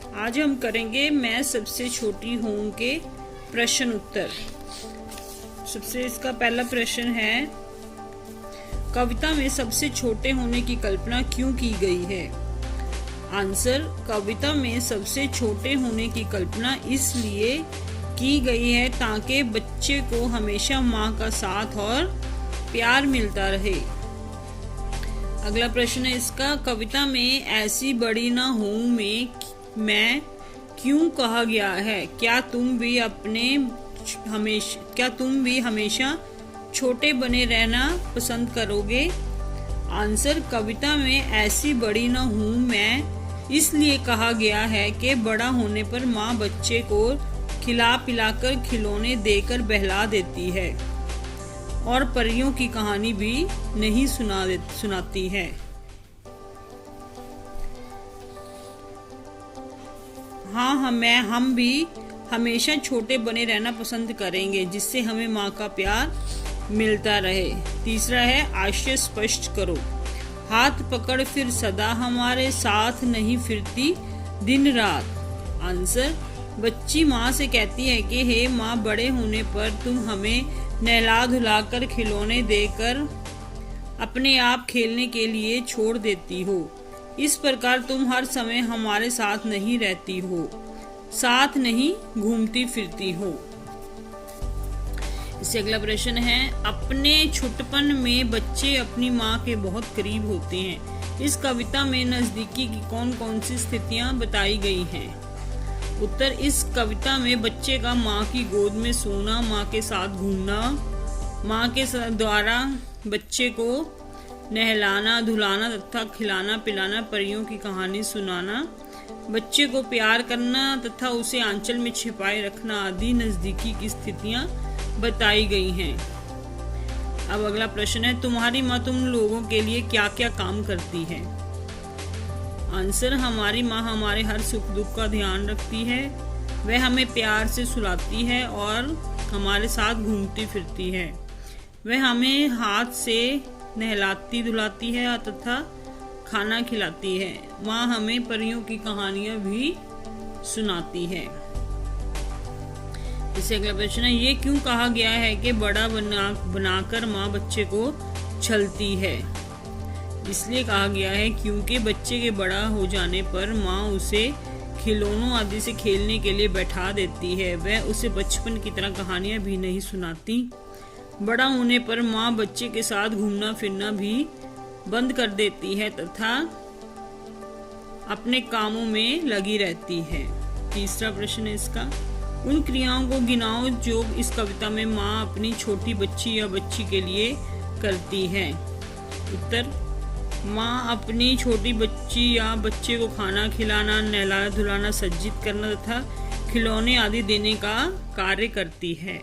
आज हम करेंगे मैं सबसे छोटी हूँ के प्रश्न उत्तर। सबसे इसका पहला प्रश्न है, कविता में सबसे छोटे होने की कल्पना क्यों की गई है? आंसर, कविता में सबसे छोटे होने की कल्पना इसलिए की गई है ताकि बच्चे को हमेशा माँ का साथ और प्यार मिलता रहे। अगला प्रश्न है इसका, कविता में ऐसी बड़ी ना हूँ मैं क्यों कहा गया है? क्या तुम भी हमेशा छोटे बने रहना पसंद करोगे? आंसर, कविता में ऐसी बड़ी ना हूँ मैं इसलिए कहा गया है कि बड़ा होने पर माँ बच्चे को खिला पिलाकर खिलौने देकर बहला देती है और परियों की कहानी भी नहीं सुनाती है। हाँ, हम भी हमेशा छोटे बने रहना पसंद करेंगे जिससे हमें माँ का प्यार मिलता रहे। तीसरा है, आशय स्पष्ट करो। हाथ पकड़ फिर सदा हमारे साथ नहीं फिरती दिन रात। आंसर, बच्ची माँ से कहती है कि हे माँ, बड़े होने पर तुम हमें नहला धुलाकर खिलौने देकर अपने आप खेलने के लिए छोड़ देती हो। इस प्रकार तुम हर समय हमारे साथ नहीं रहती हो, साथ नहीं घूमती फिरती हो। इससे अगला प्रश्न है, अपने छुटपन में बच्चे अपनी माँ के बहुत करीब होते हैं। इस कविता में नजदीकी की कौन कौन सी स्थितियाँ बताई गई हैं? उत्तर, इस कविता में बच्चे का माँ की गोद में सोना, माँ के साथ घूमना, माँ के द्वारा बच्चे को नहलाना धुलाना तथा खिलाना पिलाना, परियों की कहानी सुनाना, बच्चे को प्यार करना तथा उसे आंचल में छिपाए रखना आदि नजदीकी की स्थितियाँ बताई गई हैं। अब अगला प्रश्न है, तुम्हारी माँ तुम लोगों के लिए क्या क्या काम करती है? आंसर, हमारी माँ हमारे हर सुख दुख का ध्यान रखती है। वह हमें प्यार से सुलाती है और हमारे साथ घूमती फिरती है। वह हमें हाथ से नहलाती धुलाती है तथा खाना खिलाती है। माँ हमें परियों की कहानियाँ भी सुनाती है। इससे अगला प्रश्न है, ये क्यों कहा गया है कि बड़ा बनाकर माँ बच्चे को छलती है? इसलिए कहा गया है क्योंकि बच्चे के बड़ा हो जाने पर माँ उसे खिलौनों आदि से खेलने के लिए बैठा देती है। वह उसे बचपन की तरह कहानियाँ भी नहीं सुनाती। बड़ा होने पर माँ बच्चे के साथ घूमना फिरना भी बंद कर देती है तथा अपने कामों में लगी रहती है। तीसरा प्रश्न है इसका, उन क्रियाओं को गिनाओ जो इस कविता में माँ अपनी छोटी बच्ची या बच्ची के लिए करती है। उत्तर, माँ अपनी छोटी बच्ची या बच्चे को खाना खिलाना, नहलाना धुलाना, सज्जित करना तथा खिलौने आदि देने का कार्य करती है।